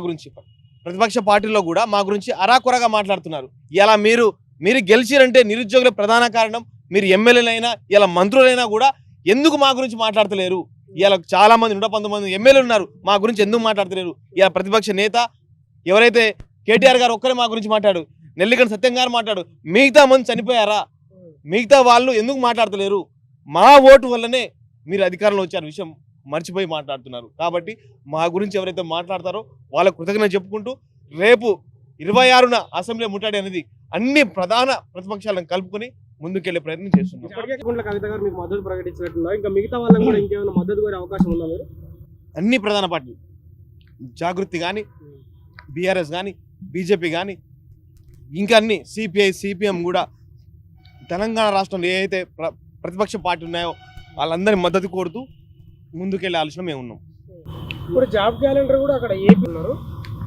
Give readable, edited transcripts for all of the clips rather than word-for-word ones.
గురించి ప్రతిపక్ష పార్టీలో కూడా మా గురించి అరాకొరగా మాట్లాడుతున్నారు. ఇలా మీరు గెలిచిరంటే నిరుద్యోగుల ప్రధాన కారణం మీరు ఎమ్మెల్యేలైనా ఇలా మంత్రులైనా కూడా ఎందుకు మా గురించి మాట్లాడతలేరు? ఇలా చాలా మంది 119 ఎమ్మెల్యేలు ఉన్నారు, మా గురించి ఎందుకు మాట్లాడతలేరు? ఇలా ప్రతిపక్ష నేత ఎవరైతే కేటీఆర్ గారు ఒక్కరే మా గురించి మాట్లాడు, నెల్లికంటి సత్యం గారు మాట్లాడు, మిగతా మంది చనిపోయారా? మిగతా వాళ్ళు ఎందుకు మాట్లాడతలేరు? మా ఓటు వల్లనే మీరు అధికారంలో వచ్చారు విషయం మర్చిపోయి మాట్లాడుతున్నారు. కాబట్టి మా గురించి ఎవరైతే మాట్లాడతారో వాళ్ళ కృతజ్ఞత చెప్పుకుంటూ రేపు 26న అసెంబ్లీ ముట్టడి అనేది అన్ని ప్రధాన ప్రతిపక్షాలను కలుపుకొని ముందుకెళ్లే ప్రయత్నం చేస్తున్నాం. కవిత గారు మీకు మద్దతు ప్రకటించినట్టున్నారు, ఇంకా మిగతా వాళ్ళకి కూడా ఇంకేమైనా మద్దతు కోరే అవకాశం ఉందా? మీరు అన్ని ప్రధాన పార్టీలు జాగృతి కానీ, బీఆర్ఎస్ కానీ, బీజేపీ కానీ, ఇంకా అన్ని సిపిఐ, సిపిఎం కూడా తెలంగాణ రాష్ట్రంలో ఏ అయితే ప్రతిపక్ష పార్టీ ఉన్నాయో వాళ్ళందరి మద్దతు కోరుతూ ముందుకెళ్లే ఆలోచన మేము ఉన్నాం. ఇప్పుడు జాబ్ క్యాలెండర్ కూడా అక్కడ ఏపీ ఉన్నారు,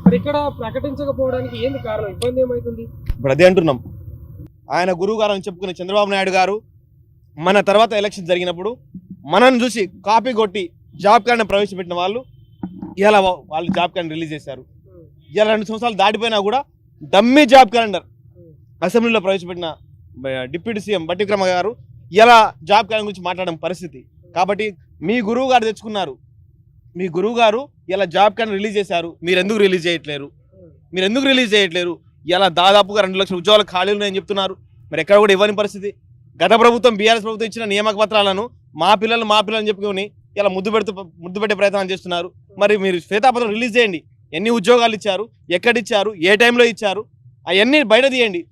మరి ఇక్కడ ప్రకటించకపోవడానికి ఏంది కారణం? ఇబ్బంది ఏమైతుంది? ఇప్పుడు అదే అంటున్నాం. ఆయన గురువు గారు అని చెప్పుకునే చంద్రబాబు నాయుడు గారు మన తర్వాత ఎలక్షన్ జరిగినప్పుడు మనల్ని చూసి కాపీ కొట్టి జాబ్ క్యాలెండర్ ప్రవేశపెట్టిన వాళ్ళు ఇలా వాళ్ళు జాబ్ క్యాలెండర్ రిలీజ్ చేశారు. ఇలా 2 సంవత్సరాలు దాటిపోయినా కూడా డమ్మీ జాబ్ క్యాలెండర్ అసెంబ్లీలో ప్రవేశపెట్టిన డిప్యూటీ సీఎం బట్టి విక్రమ గారు ఇలా జాబ్ క్యాలెండర్ గురించి మాట్లాడడం పరిస్థితి. కాబట్టి మీ గురువు గారు తెచ్చుకున్నారు, మీ గురువు గారు ఇలా జాబ్ క్యాలెండర్ రిలీజ్ చేశారు, మీరు ఎందుకు రిలీజ్ చేయట్లేరు? ఇలా దాదాపుగా 2 లక్షల ఉద్యోగాలు ఖాళీలు ఉన్నాయని చెప్తున్నారు, మరి ఎక్కడ కూడా ఇవ్వని పరిస్థితి. గత ప్రభుత్వం బీఆర్ఎస్ ప్రభుత్వం ఇచ్చిన నియామక పత్రాలను మా పిల్లలు చెప్పుకొని ఇలా ముద్దు పెట్టే ప్రయత్నం చేస్తున్నారు. మరి మీరు శ్వేతాపత్రం రిలీజ్ చేయండి, ఎన్ని ఉద్యోగాలు ఇచ్చారు, ఎక్కడిచ్చారు, ఏ టైంలో ఇచ్చారు, అవన్నీ బయట తీయండి.